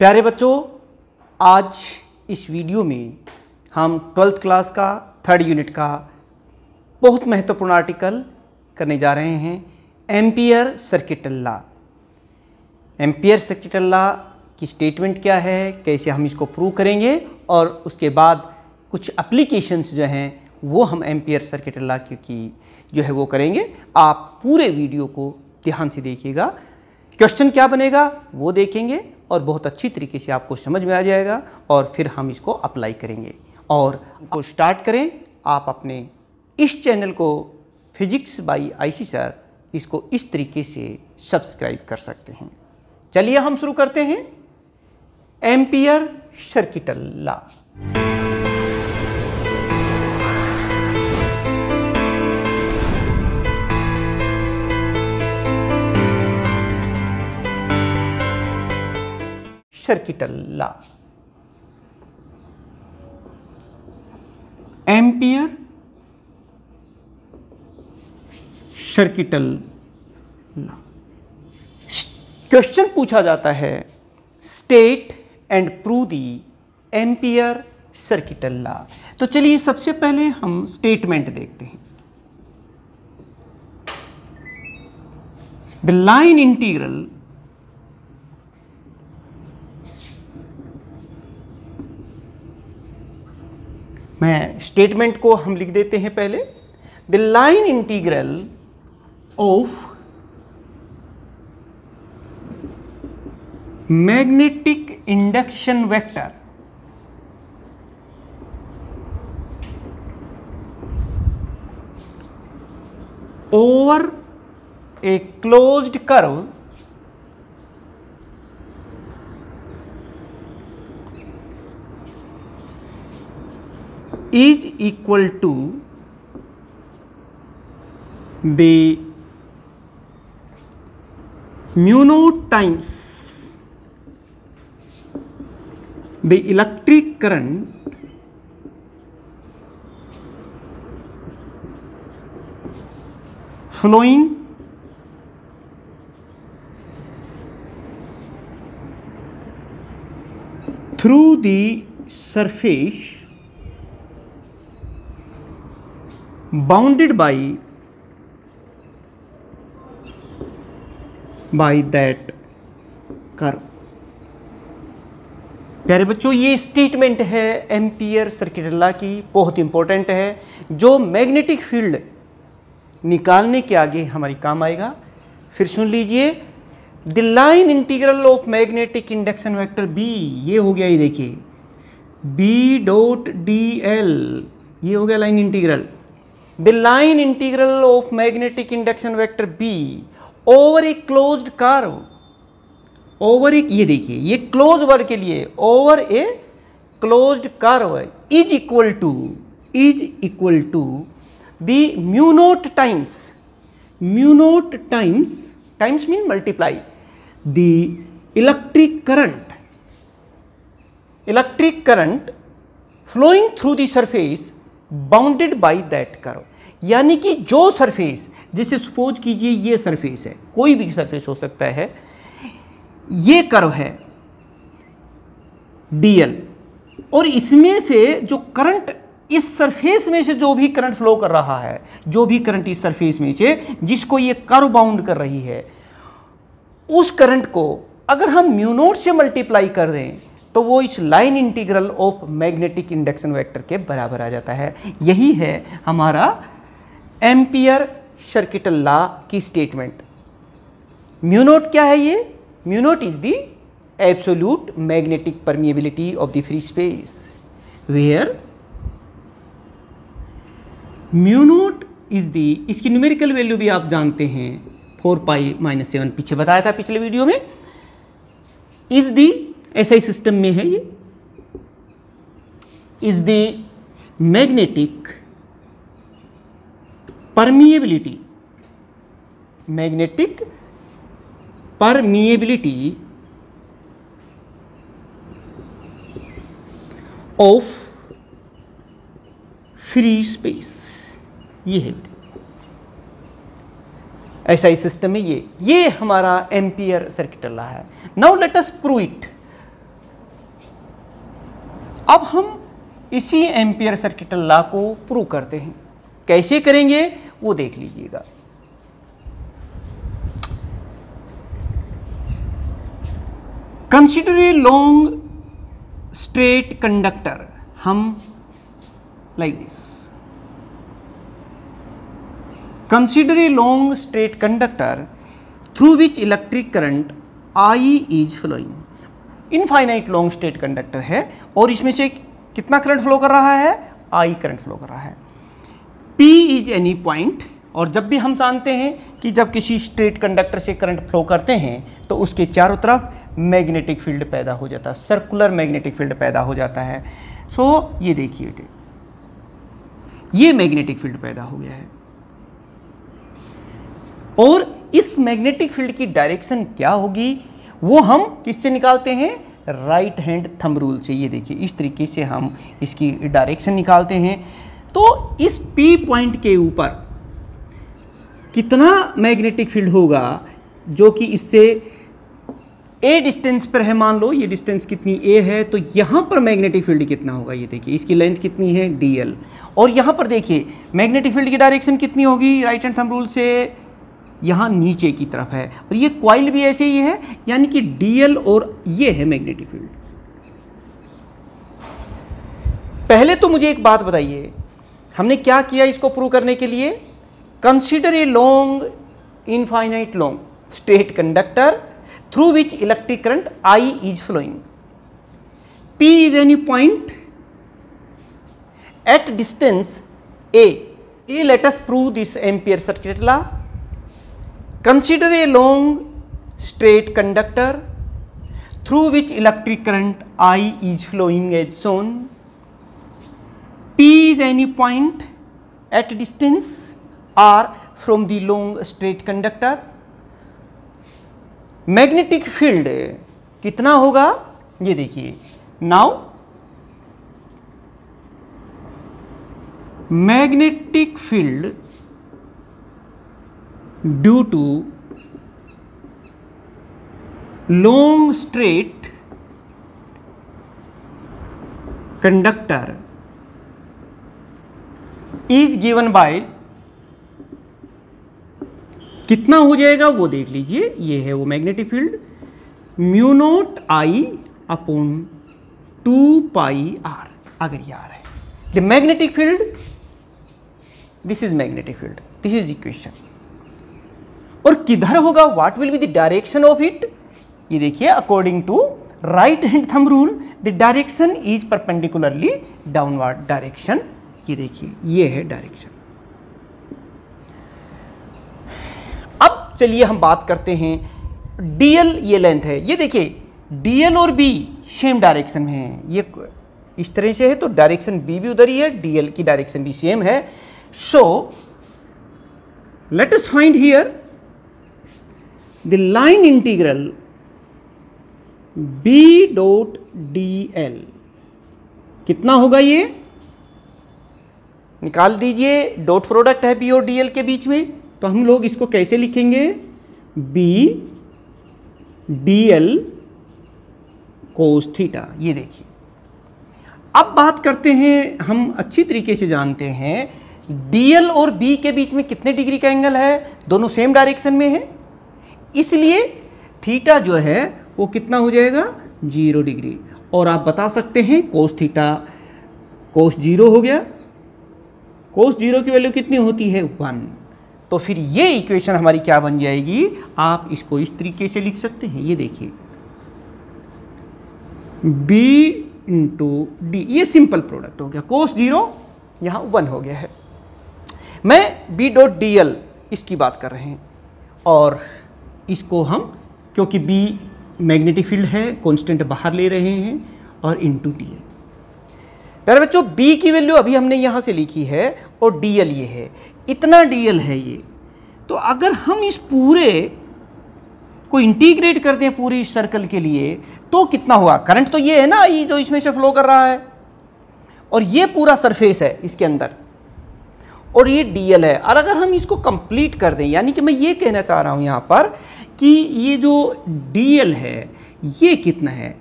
प्यारे बच्चों, आज इस वीडियो में हम 12th क्लास का 3rd यूनिट का बहुत महत्वपूर्ण आर्टिकल करने जा रहे हैं। Ampere circuital law. Ampere circuital law की स्टेटमेंट क्या है, कैसे हम इसको प्रूव करेंगे और उसके बाद कुछ एप्लीकेशंस जो हैं वो हम एम्पियर सर्किटल लॉ की जो है वो करेंगे। आप पूरे वीडियो को ध्यान से देखिएगा। क्वेश्चन क्या बनेगा वो देखेंगे और बहुत अच्छी तरीके से आपको समझ में आ जाएगा और फिर हम इसको अप्लाई करेंगे। और आपको स्टार्ट करें। आप अपने इस चैनल को फिजिक्स बाय आईसी सर इसको इस तरीके से सब्सक्राइब कर सकते हैं। चलिए हम शुरू करते हैं। Ampere circuital law. Circuital law. Ampere circuital law. Question पूछा जाता है, state and prove the ampere circuital law. तो चलिए सबसे पहले हम स्टेटमेंट देखते हैं। द लाइन इंटीग्रल मैं स्टेटमेंट को हम लिख देते हैं पहले। The line integral of magnetic induction vector over a closed curve is equal to the mu naught times the electric current flowing through the surface bounded by that curve। प्यारे बच्चों, ये स्टेटमेंट है एम्पियर सर्किटल लॉ की, बहुत important है, जो magnetic field निकालने के आगे हमारी काम आएगा। फिर सुन लीजिए। The line integral of magnetic induction vector B, ये हो गया, ये देखिए बी डॉट डी एल, ये हो गया line integral. The line integral of magnetic induction vector B over a closed curve, over एक, ये देखिए ये क्लोज वर्ड के लिए over a closed curve is equal to the mu naught times mean multiply the electric current flowing through the surface bounded by that curve. यानी कि जो surface, जैसे सपोज कीजिए ये सरफेस है, कोई भी सरफेस हो सकता है, ये कर्व है dl और इसमें से जो करंट, इस सरफेस में से जो भी करंट फ्लो कर रहा है, जो भी करंट इस सरफेस में से जिसको ये कर्व बाउंड कर रही है, उस करंट को अगर हम म्यू नॉट से मल्टीप्लाई कर दें तो वो इस line integral of magnetic induction vector के बराबर आ जाता है। यही है हमारा एम्पियर सर्किटल लॉ की स्टेटमेंट। म्यू नॉट क्या है? ये mu naught is the absolute magnetic permeability of the free space, where mu naught is the, इसकी न्यूमेरिकल वैल्यू भी आप जानते हैं 4π-7, पीछे बताया था पिछले वीडियो में। इज द, एसआई सिस्टम में है ये, is the magnetic permeability of free space, ये है एसआई सिस्टम में। ये हमारा एम्पियर सर्किटल लॉ है। Now let us prove it. अब हम इसी एम्पियर सर्किट लॉ को प्रूव करते हैं। कैसे करेंगे वो देख लीजिएगा। Consider a long straight conductor, हम like this, consider a long straight conductor through which electric current I is flowing. Infinite long straight conductor है और इसमें से कितना करंट फ्लो कर रहा है? I करंट फ्लो कर रहा है। P इज एनी पॉइंट, और जब भी हम जानते हैं कि जब किसी स्ट्रेट कंडक्टर से करंट फ्लो करते हैं तो उसके चारों तरफ मैग्नेटिक फील्ड पैदा हो जाता है, सर्कुलर मैग्नेटिक फील्ड पैदा हो जाता है। सो ये देखिए, ये मैग्नेटिक फील्ड पैदा हो गया है और इस मैग्नेटिक फील्ड की डायरेक्शन क्या होगी वो हम किससे निकालते हैं? राइट हैंड थंब रूल से। ये देखिए, इस तरीके से हम इसकी डायरेक्शन निकालते हैं। तो इस P पॉइंट के ऊपर कितना मैग्नेटिक फील्ड होगा जो कि इससे A डिस्टेंस पर है, मान लो ये डिस्टेंस कितनी A है, तो यहाँ पर मैग्नेटिक फील्ड कितना होगा? ये देखिए, इसकी लेंथ कितनी है? DL। और यहाँ पर देखिए मैग्नेटिक फील्ड की डायरेक्शन कितनी होगी राइट हैंड थंब रूल से? यहाँ नीचे की तरफ है, और ये कॉइल भी ऐसे ही है, यानी कि DL और ये है मैग्नेटिक फील्ड। पहले तो मुझे एक बात बताइए, हमने क्या किया इसको प्रूव करने के लिए? Consider a long infinite long straight conductor through which electric current I is flowing. P is any point at distance A. Let us prove this Ampere circuit law. Consider a long straight conductor through which electric current I is flowing as shown. P is any point at distance R from the long straight conductor. Magnetic field कितना होगा? ये देखिए, now magnetic field due to long straight conductor is given by, कितना हो जाएगा वो देख लीजिए। ये है वो magnetic field, mu naught I upon 2 pi R। अगर ये R है the magnetic field, this is magnetic field, this is equation. और किधर होगा? What will be the direction of it? ये देखिए, according to right hand thumb rule the direction is perpendicularly downward direction. ये देखिए, ये है डायरेक्शन। अब चलिए हम बात करते हैं DL, ये लेंथ है। ये देखिए, DL और B सेम डायरेक्शन में है। ये इस तरह से है तो डायरेक्शन B भी उधर ही है, DL की डायरेक्शन भी सेम है। So let us find here the line integral B dot DL कितना होगा? ये निकाल दीजिए, डॉट प्रोडक्ट है B और DL के बीच में, तो हम लोग इसको कैसे लिखेंगे? B DL cos theta. ये देखिए, अब बात करते हैं, हम अच्छी तरीके से जानते हैं DL और B के बीच में कितने डिग्री का एंगल है? दोनों सेम डायरेक्शन में है, इसलिए थीटा जो है वो कितना हो जाएगा? 0 डिग्री। और आप बता सकते हैं कोस थीटा कोस 0 हो गया। कोस 0 की वैल्यू कितनी होती है? 1। तो फिर ये इक्वेशन हमारी क्या बन जाएगी? आप इसको इस तरीके से लिख सकते हैं। ये देखिए, B इंटू डी, ये सिंपल प्रोडक्ट हो गया। कोस 0 यहाँ 1 हो गया है। मैं B डॉट DL इसकी बात कर रहे हैं, और इसको हम, क्योंकि B मैग्नेटिक फील्ड है, कांस्टेंट बाहर ले रहे हैं, और इंटू DL। प्यारे बच्चों, B की वैल्यू अभी हमने यहाँ से लिखी है और DL ये है, इतना DL है ये। तो अगर हम इस पूरे को इंटीग्रेट कर दें पूरी सर्कल के लिए तो कितना हुआ? करंट तो ये है ना, ये जो इसमें से फ्लो कर रहा है, और ये पूरा सरफेस है इसके अंदर, और ये DL है। और अगर हम इसको कंप्लीट कर दें, यानी कि मैं ये कहना चाह रहा हूँ यहाँ पर कि ये जो DL है ये कितना है?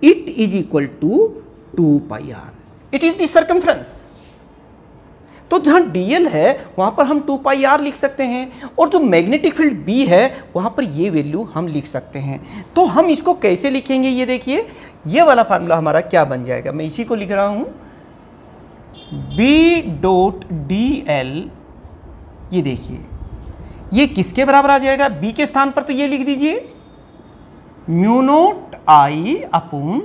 It is equal to 2 pi R, it is the circumference. तो जहां dl है वहां पर हम 2 पाई आर लिख सकते हैं, और जो मैग्नेटिक फील्ड B है वहां पर ये वैल्यू हम लिख सकते हैं। तो हम इसको कैसे लिखेंगे, ये देखिए, ये वाला फार्मूला हमारा क्या बन जाएगा, मैं इसी को लिख रहा हूं, B डॉट dl, ये देखिए ये किसके बराबर आ जाएगा, B के स्थान पर तो ये लिख दीजिए mu naught I upon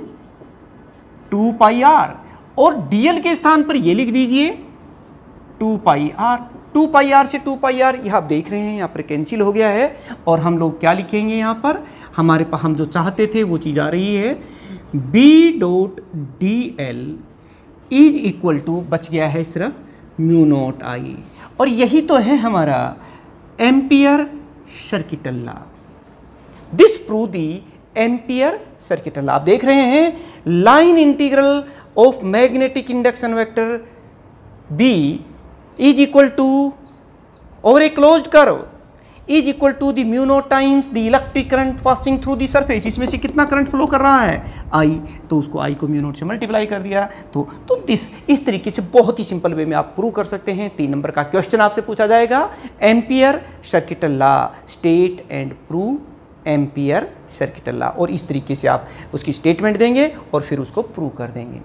2 pi R, और dl के स्थान पर ये लिख दीजिए 2 पाई आर। 2 पाई आर से 2 पाई आर यह आप देख रहे हैं यहाँ पर कैंसिल हो गया है, और हम लोग क्या लिखेंगे यहाँ पर, हमारे पास हम जो चाहते थे वो चीज़ आ रही है, B dot dl is equal to, बच गया है सिर्फ म्यू नोट I, और यही तो है हमारा ampere circuital law. This prove the ampere circuital law. आप देख रहे हैं line integral of magnetic induction vector B is equal to, over a closed curve, is equal to the mu naught times the electric current passing through the surface। इसमें से कितना current flow कर रहा है, I, तो उसको I को mu naught से मल्टीप्लाई कर दिया। तो इस तरीके से बहुत ही सिंपल वे में आप प्रूव कर सकते हैं। 3 नंबर का क्वेश्चन आपसे पूछा जाएगा, ampere circuital law, state and prove ampere circuital law, और इस तरीके से आप उसकी स्टेटमेंट देंगे और फिर उसको प्रूव कर देंगे।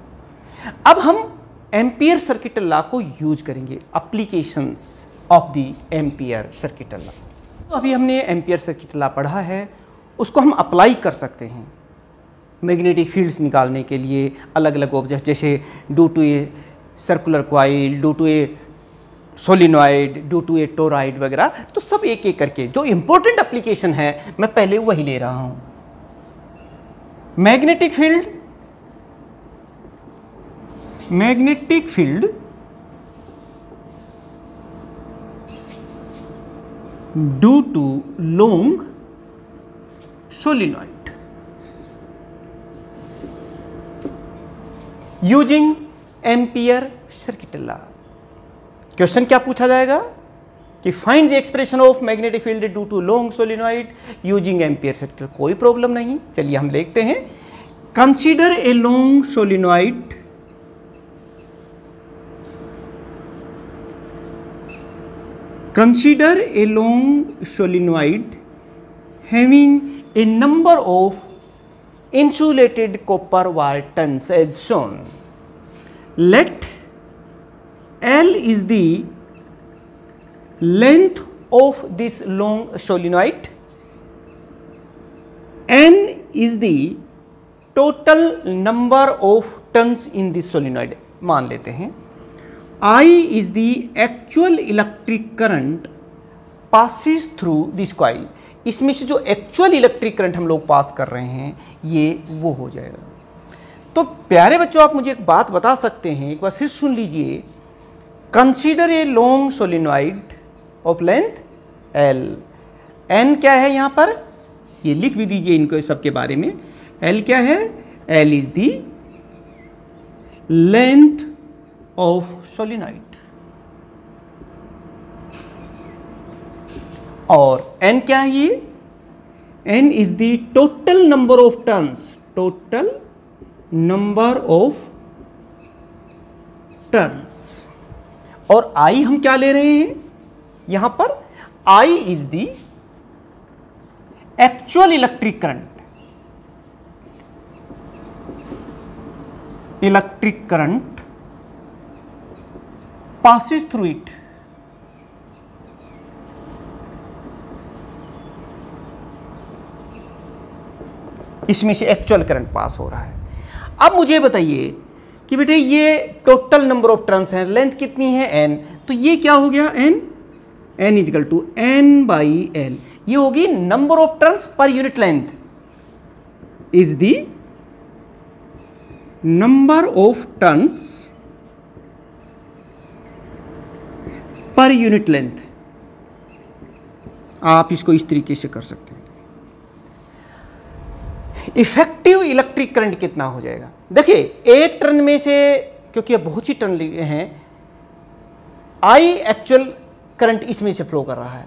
अब हम एम्पियर सर्किटल लॉ को यूज करेंगे, applications of the ampere circuital law. तो अभी हमने एम्पियर सर्किटल लॉ पढ़ा है, उसको हम अप्लाई कर सकते हैं मैग्नेटिक फील्ड्स निकालने के लिए अलग अलग ऑब्जेक्ट, जैसे due to a circular coil, due to a solenoid, due to a toroid वगैरह। तो सब एक एक करके जो इंपॉर्टेंट एप्लीकेशन है मैं पहले वही ले रहा हूँ। Magnetic field due to long solenoid using Ampere circuital law. Question क्या पूछा जाएगा कि find the expression of magnetic field due to long solenoid using Ampere circuital. कोई प्रॉब्लम नहीं, चलिए हम देखते हैं। Consider a long solenoid Consider a long solenoid having a number of insulated copper wire turns as shown. Let L is the length of this long solenoid, N is the total number of turns in this solenoid। मान लेते हैं I is the actual electric current passes through this coil। इसमें से जो actual electric current हम लोग पास कर रहे हैं ये वो हो जाएगा। तो प्यारे बच्चों, आप मुझे एक बात बता सकते हैं, एक बार फिर सुन लीजिए। Consider a long solenoid of length L, N क्या है यहाँ पर, ये लिख भी दीजिए इनको सबके बारे में। L क्या है, L is the length of solenoid, और N क्या है, ये N is the total number of turns, total number of turns. और I हम क्या ले रहे हैं यहां पर, I is the actual electric current, electric current passes through it। इसमें से एक्चुअल करंट पास हो रहा है। अब मुझे बताइए कि बेटे ये टोटल नंबर ऑफ टर्न्स हैं, लेंथ कितनी है n, तो ये क्या हो गया n is equal to n by l। ये होगी number of turns per unit length, is the number of turns per unit length. आप इसको इस तरीके से कर सकते हैं। इफेक्टिव इलेक्ट्रिक करंट कितना हो जाएगा, देखिए एक टर्न में से, क्योंकि अब बहुत सी टर्न हैं, आई एक्चुअल करंट इसमें से फ्लो कर रहा है,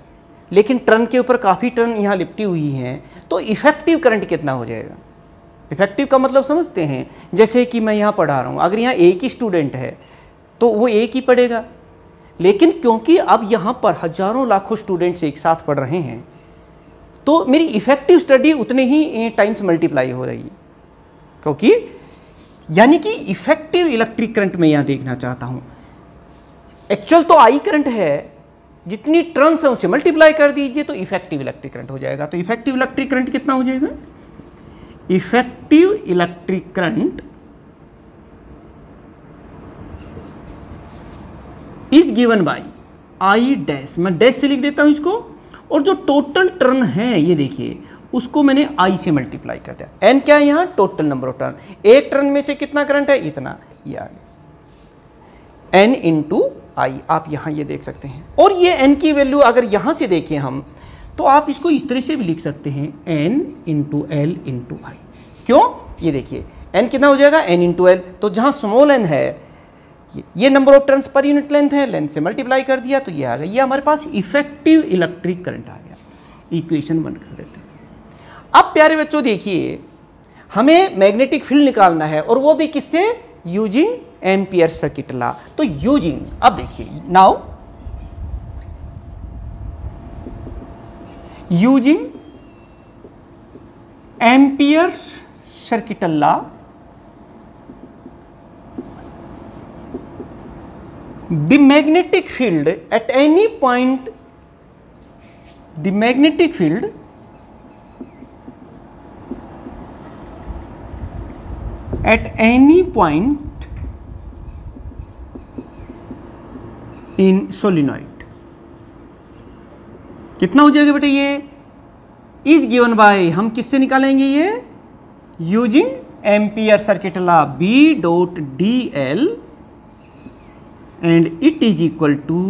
लेकिन टर्न के ऊपर काफ़ी टर्न यहाँ लिपटी हुई हैं, तो इफेक्टिव करंट कितना हो जाएगा, इफेक्टिव का मतलब समझते हैं, जैसे कि मैं यहाँ पढ़ा रहा हूँ, अगर यहाँ एक ही स्टूडेंट है तो वो एक ही पढ़ेगा, लेकिन क्योंकि अब यहाँ पर हजारों लाखों स्टूडेंट्स एक साथ पढ़ रहे हैं तो मेरी इफेक्टिव स्टडी उतने ही टाइम्स मल्टीप्लाई हो रही है, क्योंकि यानी कि इफेक्टिव इलेक्ट्रिक करंट में यहाँ देखना चाहता हूँ। एक्चुअल तो आई करंट है, जितनी टर्न्स है उसे मल्टीप्लाई कर दीजिए तो इफेक्टिव इलेक्ट्रिक करंट हो जाएगा। तो इफेक्टिव इलेक्ट्रिक करंट कितना हो जाएगा? Effective electric current is given bye I dash, मैं डैश से लिख देता हूं इसको, और जो टोटल टर्न है ये देखिए उसको मैंने आई से मल्टीप्लाई कर दिया। एन क्या है यहाँ? Total number of turn. एक टर्न में से कितना करंट है? इतना, ये आ गया एन इंटू आई, आप यहाँ ये देख सकते हैं। और ये एन की वैल्यू अगर यहाँ से देखें हम तो आप इसको इस तरह से भी लिख सकते हैं, N into L into I. क्यों? ये देखिए एन कितना हो जाएगा? N into L. तो जहाँ स्मॉल एन है ये number of turns per unit length है, लेंथ से मल्टीप्लाई कर दिया तो ये आ गया, ये हमारे पास इफेक्टिव इलेक्ट्रिक करंट आ गया। इक्वेशन 1 कर देते हैं। अब प्यारे बच्चों देखिए, हमें मैग्नेटिक फील्ड निकालना है, और वो भी किससे? Using ampere circuit law. तो यूजिंग, अब देखिए now using ampere circuit law, the magnetic field at any point, the magnetic field at any point in solenoid कितना हो जाएगा बेटे? ये इज गिवन बाय, हम किससे निकालेंगे ये? Using ampere circuit law, B dot D L and it is equal to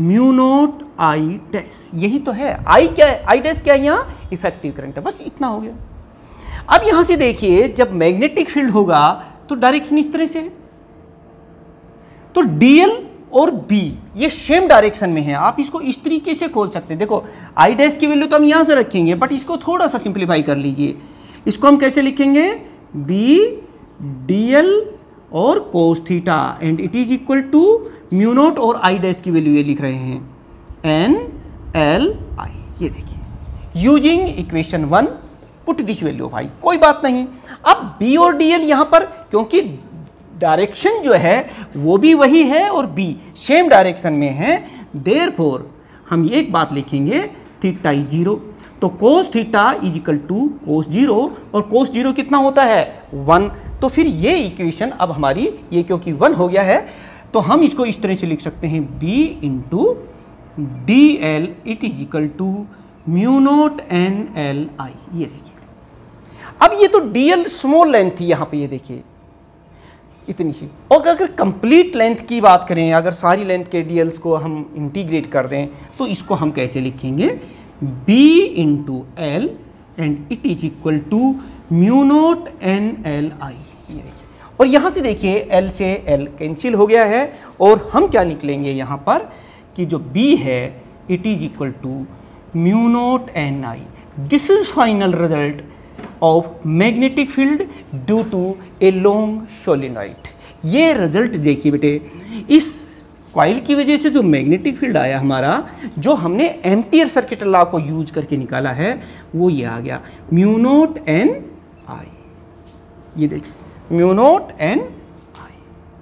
mu naught I dash. यही तो है, आई क्या है? आई डैश क्या है? यहाँ इफेक्टिव करंट है, बस इतना हो गया। अब यहां से देखिए, जब मैग्नेटिक फील्ड होगा तो डायरेक्शन इस तरह से है, तो डीएल और बी ये सेम डायरेक्शन में है। आप इसको इस तरीके से खोल सकते हैं। देखो आई डैश की वैल्यू तो हम यहां से रखेंगे, बट इसको थोड़ा सा सिंप्लीफाई कर लीजिए। इसको हम कैसे लिखेंगे? बी डीएल और cos theta and it is equal to mu naught, और आई डैश की वैल्यू ये लिख रहे हैं एन एल आई। ये देखिए using equation 1 put this value of I, कोई बात नहीं। अब बी और डी एल यहां पर, क्योंकि डायरेक्शन जो है वो भी वही है और बी सेम डायरेक्शन में है, देयरफॉर हम एक बात लिखेंगे, थीटा इज 0, तो cos theta is equal to cos 0, और कोस 0 कितना होता है? 1। तो फिर ये इक्वेशन अब हमारी, ये क्योंकि 1 हो गया है तो हम इसको इस तरह से लिख सकते हैं, B into D L it is equal to mu naught N L I. ये देखिए, अब ये तो डी एल स्मॉल लेंथ थी यहाँ पे, ये देखिए इतनी सी। और अगर कंप्लीट लेंथ की बात करें, अगर सारी लेंथ के डीएल्स को हम इंटीग्रेट कर दें तो इसको हम कैसे लिखेंगे? B into L and it is equal to mu naught N L I. ये देखिए, और यहाँ से देखिए एल से एल कैंसिल हो गया है, और हम क्या निकलेंगे यहाँ पर कि जो बी है it is equal to mu naught N I. This is final result of magnetic field due to a long solenoid. ये रिजल्ट देखिए बेटे, इस कॉइल की वजह से जो मैग्नेटिक फील्ड आया हमारा, जो हमने एम्पियर सर्किट लॉ को यूज करके निकाला है, वो ये आ गया म्यू नॉट एन आई। ये देखिए mu naught N I,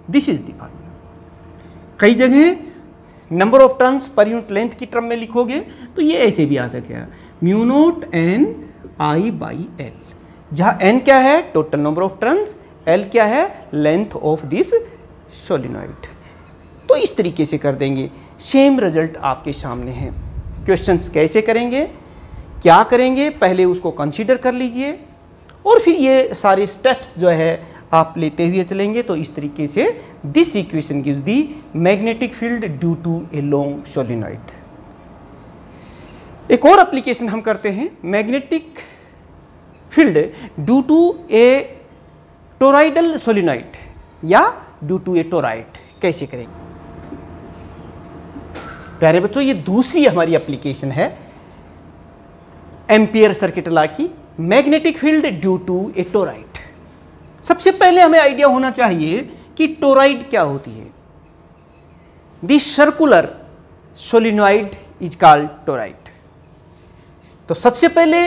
this is the formula. कई जगह number of turns per unit length की टर्म में लिखोगे तो ये ऐसे भी आ सकेगा, mu naught N I by L, जहाँ एन क्या है? Total number of turns, L क्या है? Length of this solenoid. तो इस तरीके से कर देंगे, सेम रिजल्ट आपके सामने है। क्वेश्चंस कैसे करेंगे, क्या करेंगे, पहले उसको कंसीडर कर लीजिए, और फिर ये सारे स्टेप्स जो है आप लेते हुए चलेंगे। तो इस तरीके से this equation gives the magnetic field due to a long solenoid. एक और एप्लीकेशन हम करते हैं, magnetic field due to a toroidal solenoid या ड्यू टू ए टोराइड, कैसे करेंगे? प्यारे बच्चों, ये दूसरी हमारी एप्लीकेशन है एम्पियर सर्किट लॉ की, magnetic field due to a toroid. सबसे पहले हमें आइडिया होना चाहिए कि टोराइड क्या होती है। This circular solenoid is called toroid. तो सबसे पहले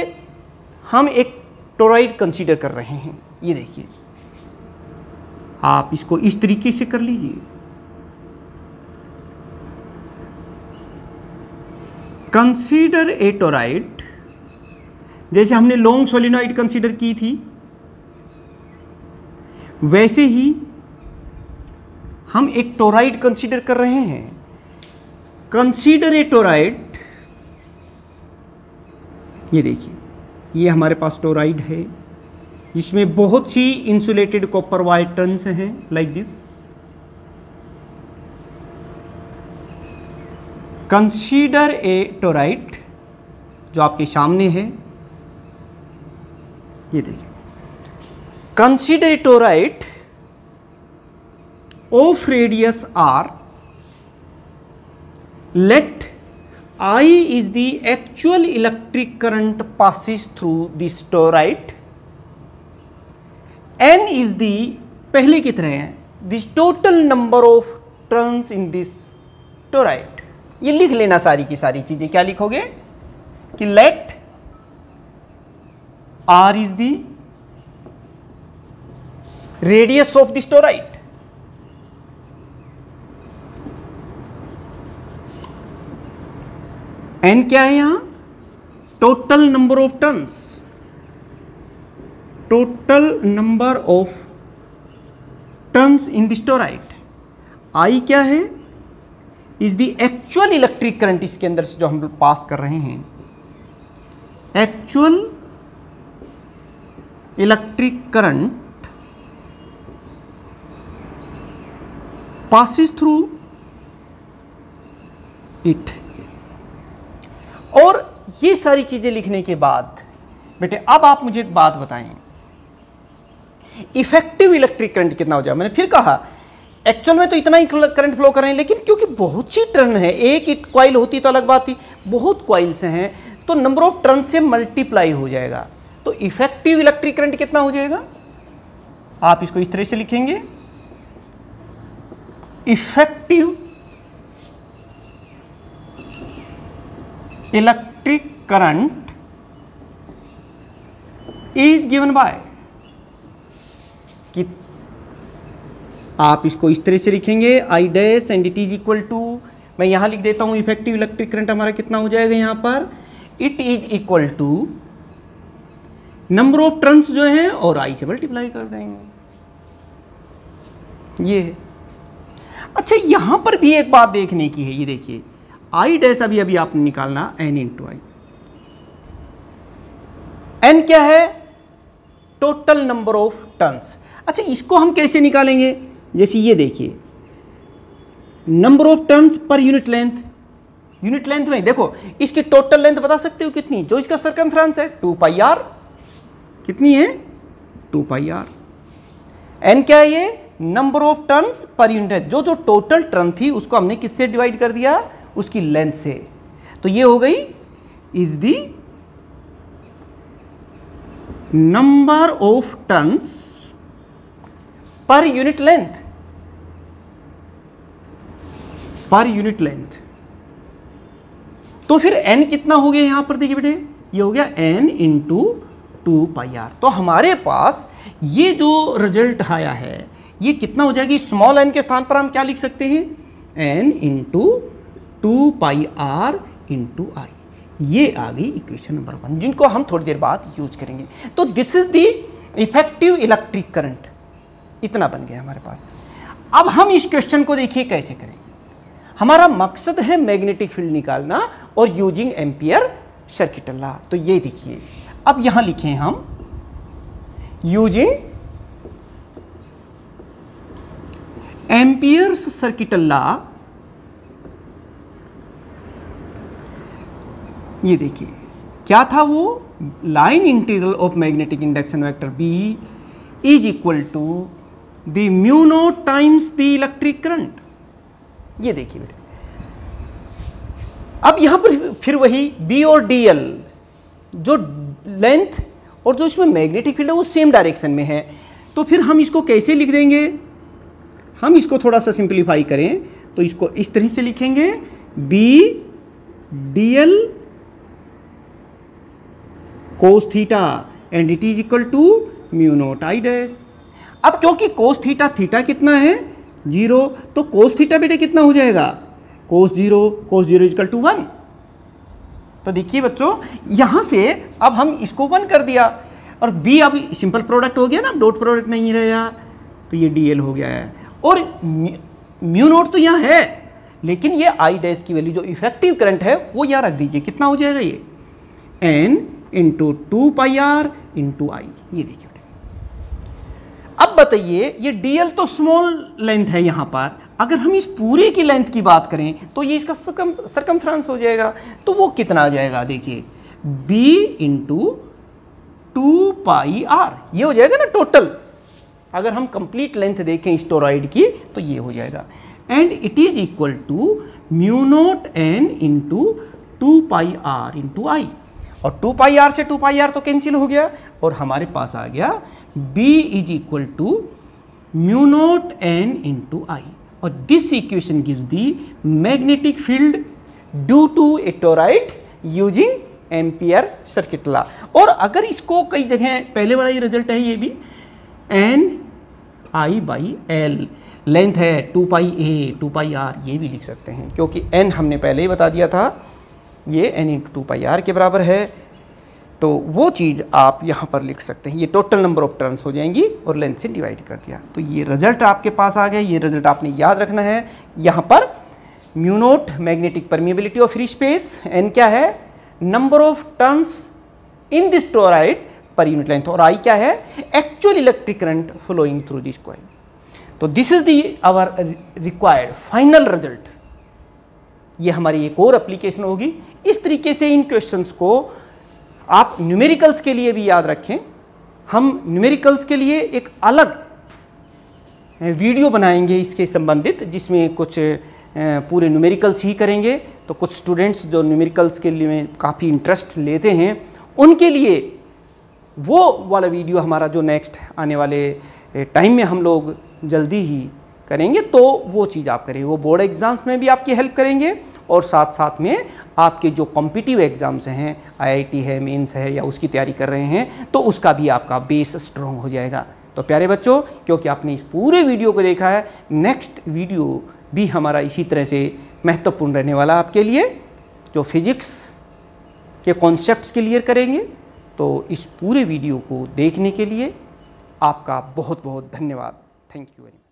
हम एक टोराइड कंसीडर कर रहे हैं। ये देखिए, आप इसको इस तरीके से कर लीजिए। कंसीडर ए टोराइड, जैसे हमने लॉन्ग सोलिनॉइड कंसीडर की थी वैसे ही हम एक टोराइड कंसीडर कर रहे हैं। कंसीडर ए टोराइड, ये देखिए, ये हमारे पास टोराइड है जिसमें बहुत सी इंसुलेटेड कॉपर वायर टर्न्स हैं like this. Consider a toroid जो आपके सामने है, ये देखिए, consider a toroid of radius R, let I is the actual electric current passes through this toroid, N is the, पहले की तरह है, this total number of turns in this toroid। ये लिख लेना सारी की सारी चीजें। क्या लिखोगे कि let R is the radius of this toroid, N क्या है यहां, total number of turns, total number of turns in this toroid. I क्या है, is the actual electric current, इसके अंदर से जो हम पास कर रहे हैं, actual electric current passes through it. और ये सारी चीजें लिखने के बाद बेटे अब आप मुझे एक बात बताएं, इफेक्टिव इलेक्ट्रिक करंट कितना हो जाएगा। मैंने फिर कहा एक्चुअल में तो इतना ही करंट फ्लो कर रहे हैं, लेकिन क्योंकि बहुत सी टर्न है, एक कॉइल होती तो अलग बात थी, बहुत कॉइल्स हैं तो नंबर ऑफ टर्न से मल्टीप्लाई हो जाएगा। तो इफेक्टिव इलेक्ट्रिक करंट कितना हो जाएगा, आप इसको इस तरह से लिखेंगे, effective electric current is given by, कि आप इसको इस तरह से लिखेंगे I dash and it is equal to, मैं यहां लिख देता हूं इफेक्टिव इलेक्ट्रिक करंट हमारा कितना हो जाएगा यहां पर, it is equal to number of turns जो हैं और आई से मल्टीप्लाई कर देंगे। ये है। अच्छा, यहां पर भी एक बात देखने की है, ये देखिए आई डैश अभी अभी आपने निकालना एन इंटू आई। एन क्या है, टोटल नंबर ऑफ टर्न्स। अच्छा, इसको हम कैसे निकालेंगे, जैसे ये देखिए, number of turns per unit length, unit length में देखो इसकी टोटल लेंथ बता सकते हो कितनी, जो इसका सर्कमफ्रेंस है 2 पाई आर, कितनी है 2 पाई आर। एन क्या है, ये number of turns per unit है, जो जो टोटल टर्न थी उसको हमने किससे डिवाइड कर दिया, उसकी लेंथ से। तो ये हो गई is the number of turns per unit length, पर यूनिट लेंथ। तो फिर n कितना हो गया यहां पर, देखिए बेटे ये हो गया n इंटू 2 पाई आर। तो हमारे पास ये जो रिजल्ट आया है ये कितना हो जाएगी, स्मॉल n के स्थान पर हम क्या लिख सकते हैं, n into 2 pi r into I. ये आ गई इक्वेशन नंबर 1, जिनको हम थोड़ी देर बाद यूज करेंगे। तो this is the effective electric current, इतना बन गया हमारे पास। अब हम इस क्वेश्चन को देखिए कैसे करेंगे। हमारा मकसद है मैग्नेटिक फील्ड निकालना और यूजिंग एम्पियर सर्किट लॉ। तो ये देखिए, अब यहां लिखें हम यूजिंग एम्पियर्स सर्किट लॉ। ये देखिए क्या था वो, line integral of magnetic induction vector B is equal to the mu naught times the electric current. ये देखिए बेटे, अब यहां पर फिर वही बी और डी एल, जो लेंथ और जो इसमें मैग्नेटिक फील्ड है वो सेम डायरेक्शन में है। तो फिर हम इसको कैसे लिख देंगे? हम इसको थोड़ा सा सिंप्लीफाई करें तो इसको इस तरह से लिखेंगे, B dl cos theta and it is equal to mu naught I dash. अब क्योंकि cos थीटा, थीटा कितना है 0, तो cos थीटा बेटे कितना हो जाएगा, cos 0 इक्वल टू 1। तो देखिए बच्चों, यहां से अब हम इसको 1 कर दिया और b अब सिंपल प्रोडक्ट हो गया ना, डॉट प्रोडक्ट नहीं रहेगा, तो ये dl हो गया है। और म्यू नॉट तो यहाँ है, लेकिन ये आई डैश की वैल्यू जो इफेक्टिव करंट है वो यहाँ रख दीजिए, कितना हो जाएगा ये n into 2πr into I. ये देखिए, अब बताइए ये dl तो स्मॉल लेंथ है यहाँ पर, अगर हम इस पूरे की लेंथ की बात करें तो ये इसका सरकमफ्रेंस हो जाएगा, तो वो कितना आ जाएगा, देखिए b इंटू 2πr, ये हो जाएगा ना टोटल। अगर हम कंप्लीट लेंथ देखें इस टोरॉइड की तो ये हो जाएगा, and it is equal to mu naught n into 2πr into I. और 2πr से 2πr तो कैंसिल हो गया और हमारे पास आ गया b is equal to mu naught n into I. और this equation gives the magnetic field due to a toroid using ampere circuit law. और अगर इसको कई जगह, पहले वाला ये रिजल्ट है, ये भी n i by L, length है 2πa 2πr, ये भी लिख सकते हैं क्योंकि n हमने पहले ही बता दिया था ये n इंटू 2πr के बराबर है, तो वो चीज़ आप यहाँ पर लिख सकते हैं। ये टोटल नंबर ऑफ टर्न्स हो जाएंगी और लेंथ से डिवाइड कर दिया, तो ये रिजल्ट आपके पास आ गया। ये रिजल्ट आपने याद रखना है। यहाँ पर mu naught magnetic permeability of free space, n क्या है, number of turns in this toroid per unit length, और आई क्या है, actual electric current flowing through this coil. तो this is the our required final result. ये हमारी एक और एप्लीकेशन होगी। इस तरीके से इन क्वेश्चंस को आप न्यूमेरिकल्स के लिए भी याद रखें। हम न्यूमेरिकल्स के लिए एक अलग वीडियो बनाएंगे इसके संबंधित, जिसमें कुछ पूरे न्यूमेरिकल्स ही करेंगे। तो कुछ स्टूडेंट्स जो न्यूमेरिकल्स के लिए काफ़ी इंटरेस्ट लेते हैं, उनके लिए वो वाला वीडियो हमारा जो नेक्स्ट आने वाले टाइम में हम लोग जल्दी ही करेंगे, तो वो चीज़ आप करें। वो बोर्ड एग्ज़ाम्स में भी आपकी हेल्प करेंगे और साथ साथ में आपके जो कॉम्पिटिटिव एग्ज़ाम्स हैं, आईआईटी है, मेंस है, या उसकी तैयारी कर रहे हैं, तो उसका भी आपका बेस स्ट्रॉन्ग हो जाएगा। तो प्यारे बच्चों, क्योंकि आपने इस पूरे वीडियो को देखा है, नेक्स्ट वीडियो भी हमारा इसी तरह से महत्वपूर्ण रहने वाला आपके लिए, जो फिजिक्स के कॉन्सेप्ट्स क्लियर करेंगे। तो इस पूरे वीडियो को देखने के लिए आपका बहुत बहुत धन्यवाद। Thank you very much.